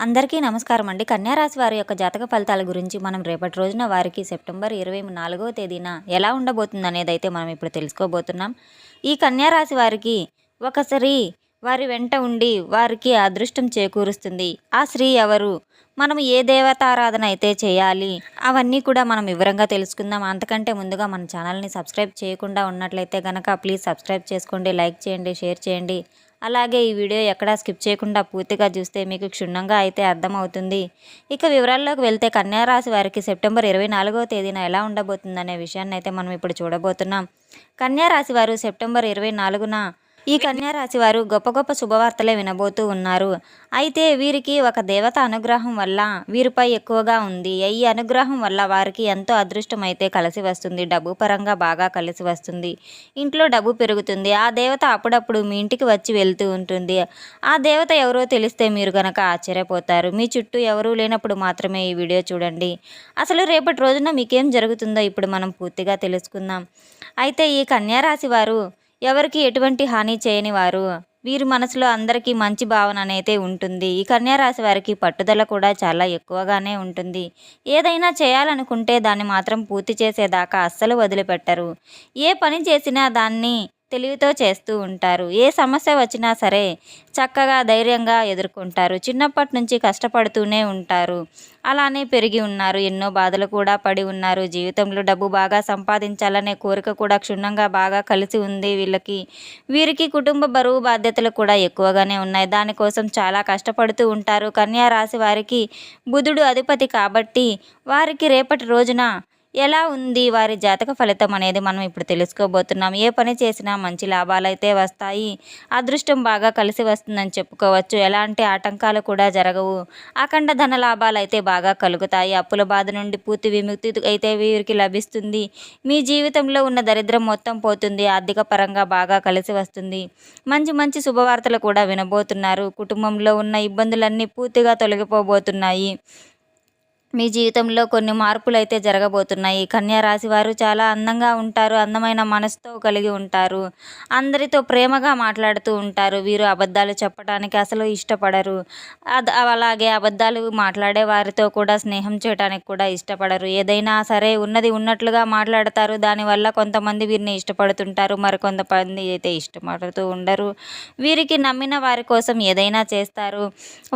అందరికీ నమస్కారం అండి. కన్యా రాశి వారి యొక్క జాతక ఫలితాల గురించి మనం రేపటి రోజున వారికి సెప్టెంబర్ 24వ తేదీన ఎలా ఉండబోతుందనేది అయితే మనం ఇప్పుడు తెలుసుకోబోతున్నాం. ఈ కన్యా రాశి వారికి ఒక స్త్రీ వారి వెంట ఉండి వారికి అదృష్టం చేకూరుస్తుంది. ఆ స్త్రీ ఎవరు? మనం ఏ దేవతారాధన అయితే చేయాలి? అవన్నీ కూడా మనం వివరంగా తెలుసుకుందాం. అంతకంటే ముందుగా మన ఛానల్ని సబ్స్క్రైబ్ చేయకుండా ఉన్నట్లయితే కనుక ప్లీజ్ సబ్స్క్రైబ్ చేసుకోండి, లైక్ చేయండి, షేర్ చేయండి. అలాగే ఈ వీడియో ఎక్కడా స్కిప్ చేయకుండా పూర్తిగా చూస్తే మీకు క్షుణ్ణంగా అయితే అర్థమవుతుంది. ఇక వివరాల్లోకి వెళ్తే కన్యా రాశి వారికి సెప్టెంబర్ 24వ తేదీన ఎలా ఉండబోతుందనే విషయాన్ని అయితే మనం ఇప్పుడు చూడబోతున్నాం. కన్యా రాశి వారు సెప్టెంబర్ 24న ఈ కన్యా రాశి వారు గొప్ప గొప్ప శుభవార్తలే వినబోతూ ఉన్నారు. అయితే వీరికి ఒక దేవత అనుగ్రహం వల్ల వీరిపై ఎక్కువగా ఉంది. ఈ అనుగ్రహం వల్ల వారికి ఎంతో అదృష్టం అయితే కలిసి వస్తుంది. డబ్బు పరంగా బాగా కలిసి వస్తుంది. ఇంట్లో డబ్బు పెరుగుతుంది. ఆ దేవత అప్పుడప్పుడు మీ ఇంటికి వచ్చి వెళ్తూ ఉంటుంది. ఆ దేవత ఎవరో తెలిస్తే మీరు కనుక ఆశ్చర్యపోతారు. మీ చుట్టూ ఎవరూ లేనప్పుడు మాత్రమే ఈ వీడియో చూడండి. అసలు రేపటి రోజున మీకేం జరుగుతుందో ఇప్పుడు మనం పూర్తిగా తెలుసుకుందాం. అయితే ఈ కన్యా రాశి వారు ఎవరికి ఎటువంటి హాని చేయని వారు. వీరి మనసులో అందరికీ మంచి భావన అనేది ఉంటుంది. ఈ కన్యా రాశి వారికి పట్టుదల కూడా చాలా ఎక్కువగానే ఉంటుంది. ఏదైనా చేయాలనుకుంటే దాన్ని మాత్రం పూర్తి చేసేదాకా అస్సలు వదిలిపెట్టరు. ఏ పని చేసినా దాన్ని తెలివితో చేస్తూ ఉంటారు. ఏ సమస్య వచ్చినా సరే చక్కగా ధైర్యంగా ఎదుర్కొంటారు. చిన్నప్పటి నుంచి కష్టపడుతూనే ఉంటారు. అలానే పెరిగి ఉన్నారు. ఎన్నో బాధలు కూడా పడి ఉన్నారు. జీవితంలో డబ్బు బాగా సంపాదించాలనే కోరిక కూడా క్షుణ్ణంగా బాగా కలిసి ఉంది వీరికి కుటుంబ బరువు బాధ్యతలు కూడా ఎక్కువగానే ఉన్నాయి. దానికోసం చాలా కష్టపడుతూ ఉంటారు. కన్యా రాశి వారికి బుధుడు అధిపతి కాబట్టి వారికి రేపటి రోజున ఎలా ఉంది వారి జాతక ఫలితం అనేది మనం ఇప్పుడు తెలుసుకోబోతున్నాం. ఏ పని చేసినా మంచి లాభాలైతే వస్తాయి. అదృష్టం బాగా కలిసి వస్తుందని చెప్పుకోవచ్చు. ఎలాంటి ఆటంకాలు కూడా జరగవు. అఖండ ధన లాభాలు అయితే బాగా కలుగుతాయి. అప్పుల బాధ నుండి పూర్తి విముక్తి అయితే వీరికి లభిస్తుంది. మీ జీవితంలో ఉన్న దరిద్రం మొత్తం పోతుంది. ఆర్థిక పరంగా బాగా కలిసి వస్తుంది. మంచి మంచి శుభవార్తలు కూడా వినబోతున్నారు. కుటుంబంలో ఉన్న ఇబ్బందులన్నీ పూర్తిగా తొలగిపోబోతున్నాయి. మీ జీవితంలో కొన్ని మార్పులు అయితే జరగబోతున్నాయి. కన్యా రాశి వారు చాలా అందంగా ఉంటారు. అందమైన మనసుతో కలిగి ఉంటారు. అందరితో ప్రేమగా మాట్లాడుతూ ఉంటారు. వీరు అబద్ధాలు చెప్పడానికి అసలు ఇష్టపడరు. అలాగే అబద్ధాలు మాట్లాడే వారితో కూడా స్నేహం చేయడానికి కూడా ఇష్టపడరు. ఏదైనా సరే ఉన్నది ఉన్నట్లుగా మాట్లాడతారు. దానివల్ల కొంతమంది వీరిని ఇష్టపడుతుంటారు. మరికొంతమంది అయితే ఇష్టపడుతూ ఉండరు. వీరికి నమ్మిన వారి కోసం ఏదైనా చేస్తారు.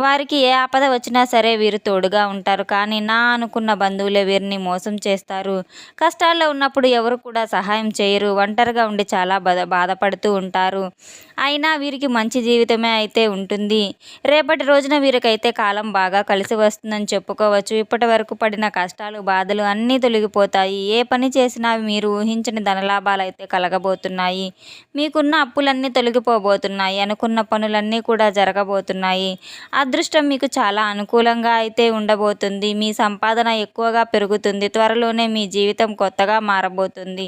వారికి ఏ ఆపద వచ్చినా సరే వీరు తోడుగా ఉంటారు. కానీ నా అనుకున్న బంధువులే వీరిని మోసం చేస్తారు. కష్టాల్లో ఉన్నప్పుడు ఎవరు కూడా సహాయం చేయరు. ఒంటరిగా ఉండి చాలా బాధపడుతూ ఉంటారు. అయినా వీరికి మంచి జీవితమే అయితే ఉంటుంది. రేపటి రోజున వీరికైతే కాలం బాగా కలిసి వస్తుందని చెప్పుకోవచ్చు. ఇప్పటి వరకు పడిన కష్టాలు బాధలు అన్నీ తొలగిపోతాయి. ఏ పని చేసినా మీరు ఊహించని ధనలాభాలు అయితే కలగబోతున్నాయి. మీకున్న అప్పులన్నీ తొలగిపోబోతున్నాయి. అనుకున్న పనులన్నీ కూడా జరగబోతున్నాయి. అదృష్టం మీకు చాలా అనుకూలంగా అయితే ఉండబోతుంది. మీ సంపాదన ఎక్కువగా పెరుగుతుంది. త్వరలోనే మీ జీవితం కొత్తగా మారబోతుంది.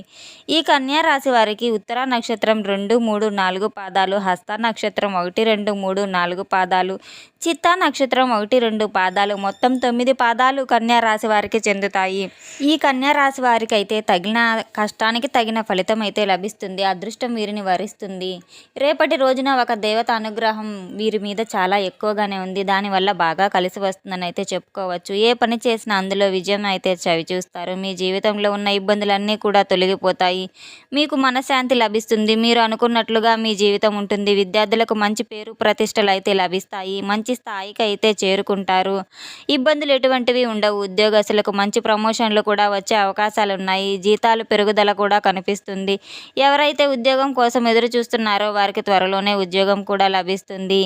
ఈ కన్యా రాశి వారికి ఉత్తర నక్షత్రం 2, 3, 4 పాదాలు, హస్త నక్షత్రం 1, 2, 3, 4 పాదాలు, చిత్తా నక్షత్రం 1, 2 పాదాలు, మొత్తం 9 పాదాలు కన్యా రాశి వారికి చెందుతాయి. ఈ కన్యా రాశి వారికి అయితే తగిన కష్టానికి తగిన ఫలితం అయితే లభిస్తుంది. అదృష్టం వీరిని వరిస్తుంది. రేపటి రోజున ఒక దేవత అనుగ్రహం వీరి మీద చాలా ఎక్కువగానే ఉంది. దానివల్ల బాగా కలిసి వస్తుందని అయితే చెప్పుకోవచ్చు. ఏ పని చేసినా అందులో విజయం అయితే చవిచూస్తారు. మీ జీవితంలో ఉన్న ఇబ్బందులన్నీ కూడా తొలగిపోతాయి. మీకు మనశ్శాంతి లభిస్తుంది. మీరు అనుకున్నట్లుగా మీ జీవితం ఉంటుంది. విద్యార్థులకు మంచి పేరు ప్రతిష్టలు అయితే లభిస్తాయి. మంచి స్థాయికి అయితే చేరుకుంటారు. ఇబ్బందులు ఎటువంటివి ఉండవు. ఉద్యోగస్తులకు మంచి ప్రమోషన్లు కూడా వచ్చే అవకాశాలు ఉన్నాయి. జీతాలు పెరుగుదల కూడా కనిపిస్తుంది. ఎవరైతే ఉద్యోగం కోసం ఎదురు చూస్తున్నారో వారికి త్వరలోనే ఉద్యోగం కూడా లభిస్తుంది.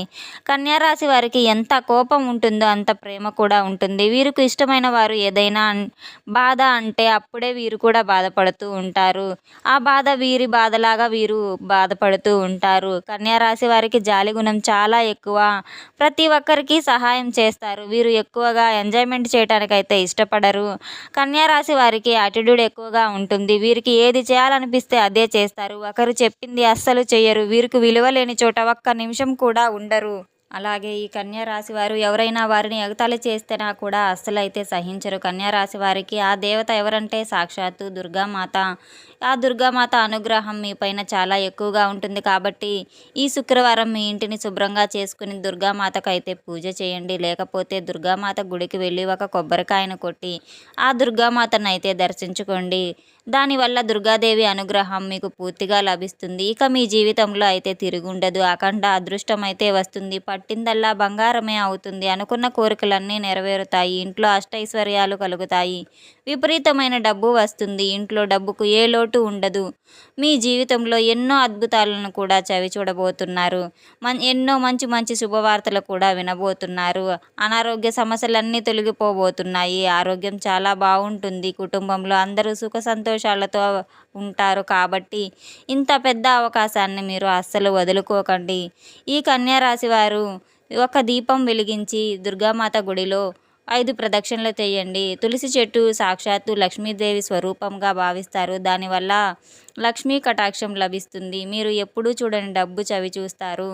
కన్యా రాశి వారికి ఎంత కోపం ఉంటుందో అంత ప్రేమ కూడా ఉంటుంది. వీరికి ఇష్టమైన వారు ఏదైనా బాధ అంటే అప్పుడే వీరు కూడా బాధపడుతూ ఉంటారు. ఆ బాధ వీరి బాధలాగా వీరు బాధపడుతూ ఉంటారు. కన్యా రాశి వారికి జాలి గుణం చాలా ఎక్కువ. ప్రతి ఒక్కరికి సహాయం చేస్తారు. వీరు ఎక్కువగా ఎంజాయ్మెంట్ చేయడానికి అయితే ఇష్టపడరు. కన్యా రాశి వారికి యాటిట్యూడ్ ఎక్కువగా ఉంటుంది. వీరికి ఏది చేయాలనిపిస్తే అదే చేస్తారు. ఒకరు చెప్పింది అస్సలు చేయరు. వీరికి విలువ లేని చోట ఒక్క నిమిషం కూడా ఉండరు. అలాగే ఈ కన్యా రాశి వారు ఎవరైనా వారిని ఎగతాళి చేస్తేనా కూడా అస్సలు అయితే సహించరు. కన్యా రాశి వారికి ఆ దేవత ఎవరంటే సాక్షాత్తు దుర్గామాత. ఆ దుర్గామాత అనుగ్రహం మీ పైన చాలా ఎక్కువగా ఉంటుంది. కాబట్టి ఈ శుక్రవారం మీ ఇంటిని శుభ్రంగా చేసుకుని దుర్గామాతకు అయితే పూజ చేయండి. లేకపోతే దుర్గామాత గుడికి వెళ్ళి ఒక కొబ్బరికాయను కొట్టి ఆ దుర్గామాతను అయితే దర్శించుకోండి. దానివల్ల దుర్గాదేవి అనుగ్రహం మీకు పూర్తిగా లభిస్తుంది. ఇక మీ జీవితంలో అయితే తిరుగుండదు. అఖండ అదృష్టం అయితే వస్తుంది. పట్టిందల్లా బంగారమే అవుతుంది. అనుకున్న కోరికలన్నీ నెరవేరుతాయి. ఇంట్లో అష్టైశ్వర్యాలు కలుగుతాయి. విపరీతమైన డబ్బు వస్తుంది. ఇంట్లో డబ్బుకు ఏ లోటు ఉండదు. మీ జీవితంలో ఎన్నో అద్భుతాలను కూడా చవి చూడబోతున్నారు. ఎన్నో మంచి మంచి శుభవార్తలు కూడా వినబోతున్నారు. అనారోగ్య సమస్యలన్నీ తొలగిపోబోతున్నాయి. ఆరోగ్యం చాలా బాగుంటుంది. కుటుంబంలో అందరూ సుఖ సంతోషాలతో ఉంటారు. కాబట్టి ఇంత పెద్ద అవకాశాన్ని మీరు అస్సలు వదులుకోకండి. ఈ కన్యా రాశి వారు ఒక దీపం వెలిగించి దుర్గామాత గుడిలో 5 ప్రదక్షిణలు చేయండి. తులసి చెట్టు సాక్షాత్తు లక్ష్మీదేవి స్వరూపంగా భావిస్తారు. దానివల్ల లక్ష్మీ కటాక్షం లభిస్తుంది. మీరు ఎప్పుడూ చూడని డబ్బు చవి చూస్తారు.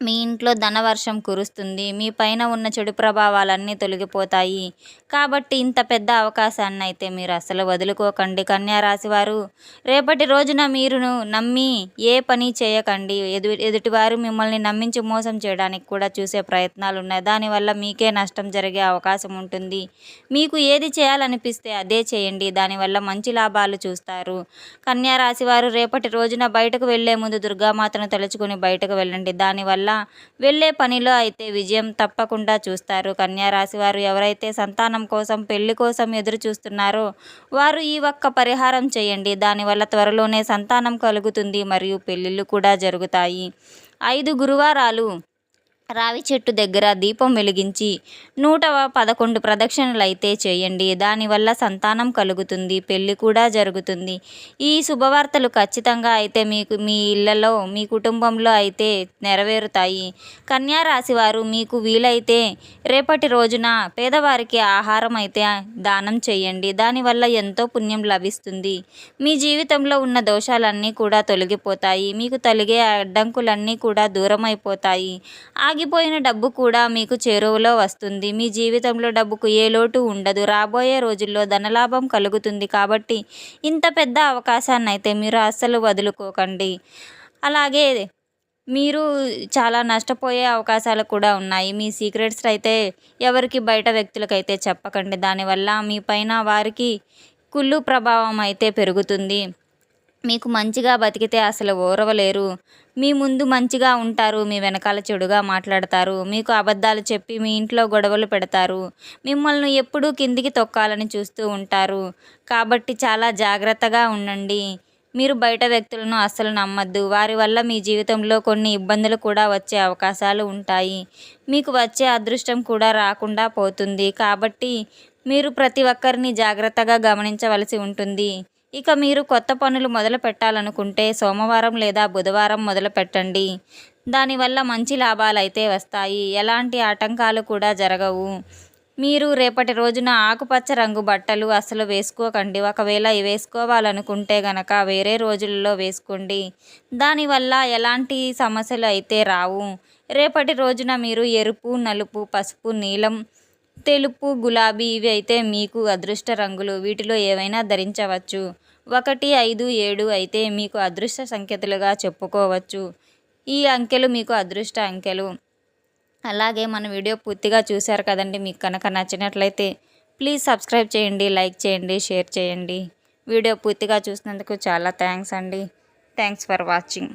మీ ఇంట్లో ధనవర్షం కురుస్తుంది. మీ పైన ఉన్న చెడు ప్రభావాలన్నీ తొలగిపోతాయి. కాబట్టి ఇంత పెద్ద అవకాశాన్ని అయితే మీరు అస్సలు వదులుకోకండి. కన్యా రాశి వారు రేపటి రోజున మీరును నమ్మి ఏ పని చేయకండి. ఎదుటివారు మిమ్మల్ని నమ్మించి మోసం చేయడానికి కూడా చూసే ప్రయత్నాలు ఉన్నాయి. దానివల్ల మీకే నష్టం జరిగే అవకాశం ఉంటుంది. మీకు ఏది చేయాలనిపిస్తే అదే చేయండి. దానివల్ల మంచి లాభాలు చూస్తారు. కన్యా రాశి వారు రేపటి రోజున బయటకు వెళ్లే ముందు దుర్గామాతను తలుచుకుని బయటకు వెళ్ళండి. దానివల్ల వెళ్ళే పనిలో అయితే విజయం తప్పకుండా చూస్తారు. కన్యా రాశి వారు ఎవరైతే సంతానం కోసం పెళ్లి కోసం ఎదురు చూస్తున్నారో వారు ఈ ఒక్క పరిహారం చేయండి. దానివల్ల త్వరలోనే సంతానం కలుగుతుంది మరియు పెళ్ళిళ్ళు కూడా జరుగుతాయి. 5 గురువారాలు రావి చెట్టు దగ్గర దీపం వెలిగించి 111 ప్రదక్షిణలు అయితే చేయండి. దానివల్ల సంతానం కలుగుతుంది. పెళ్ళి కూడా జరుగుతుంది. ఈ శుభవార్తలు ఖచ్చితంగా అయితే మీకు మీ ఇళ్లలో మీ కుటుంబంలో అయితే నెరవేరుతాయి. కన్యా రాశి వారు మీకు వీలైతే రేపటి రోజున పేదవారికి ఆహారం అయితే దానం చేయండి. దానివల్ల ఎంతో పుణ్యం లభిస్తుంది. మీ జీవితంలో ఉన్న దోషాలన్నీ కూడా తొలగిపోతాయి. మీకు తొలగే అడ్డంకులన్నీ కూడా దూరం అయిపోతాయి. ఆగిపోయిన డబ్బు కూడా మీకు చేరువలో వస్తుంది. మీ జీవితంలో డబ్బుకు ఏ లోటు ఉండదు. రాబోయే రోజుల్లో ధనలాభం కలుగుతుంది. కాబట్టి ఇంత పెద్ద అవకాశాన్ని అయితే మీరు అస్సలు వదులుకోకండి. అలాగే మీరు చాలా నష్టపోయే అవకాశాలు కూడా ఉన్నాయి. మీ సీక్రెట్స్ అయితే ఎవరికి బయట వ్యక్తులకైతే చెప్పకండి. దానివల్ల మీ పైన వారికి కుళ్ళు ప్రభావం అయితే పెరుగుతుంది. మీకు మంచిగా బతికితే అసలు ఓర్వలేరు. మీ ముందు మంచిగా ఉంటారు. మీ వెనకాల చెడుగా మాట్లాడతారు. మీకు అబద్ధాలు చెప్పి మీ ఇంట్లో గొడవలు పెడతారు. మిమ్మల్ని ఎప్పుడూ కిందికి తొక్కాలని చూస్తూ ఉంటారు. కాబట్టి చాలా జాగ్రత్తగా ఉండండి. మీరు బయట వ్యక్తులను అస్సలు నమ్మద్దు. వారి వల్ల మీ జీవితంలో కొన్ని ఇబ్బందులు కూడా వచ్చే అవకాశాలు ఉంటాయి. మీకు వచ్చే అదృష్టం కూడా రాకుండా పోతుంది. కాబట్టి మీరు ప్రతి ఒక్కరిని జాగ్రత్తగా గమనించవలసి ఉంటుంది. ఇక మీరు కొత్త పనులు మొదలు పెట్టాలనుకుంటే సోమవారం లేదా బుధవారం మొదలు పెట్టండి. దానివల్ల మంచి లాభాలైతే వస్తాయి. ఎలాంటి ఆటంకాలు కూడా జరగవు. మీరు రేపటి రోజున ఆకుపచ్చ రంగు బట్టలు అస్సలు వేసుకోకండి. ఒకవేళ వేసుకోవాలనుకుంటే గనక వేరే రోజుల్లో వేసుకోండి. దానివల్ల ఎలాంటి సమస్యలు అయితే రావు. రేపటి రోజున మీరు ఎరుపు, నలుపు, పసుపు, నీలం, తెలుపు, గులాబీ ఇవి అయితే మీకు అదృష్ట రంగులు. వీటిలో ఏవైనా ధరించవచ్చు. 1, 5, 7 అయితే మీకు అదృష్ట సంఖ్యలుగా చెప్పుకోవచ్చు. ఈ అంకెలు మీకు అదృష్ట అంకెలు. అలాగే మన వీడియో పూర్తిగా చూశారు కదండి. మీకు కనుక నచ్చినట్లయితే ప్లీజ్ సబ్స్క్రైబ్ చేయండి, లైక్ చేయండి, షేర్ చేయండి. వీడియో పూర్తిగా చూసినందుకు చాలా థ్యాంక్స్ అండి. Thanks for watching.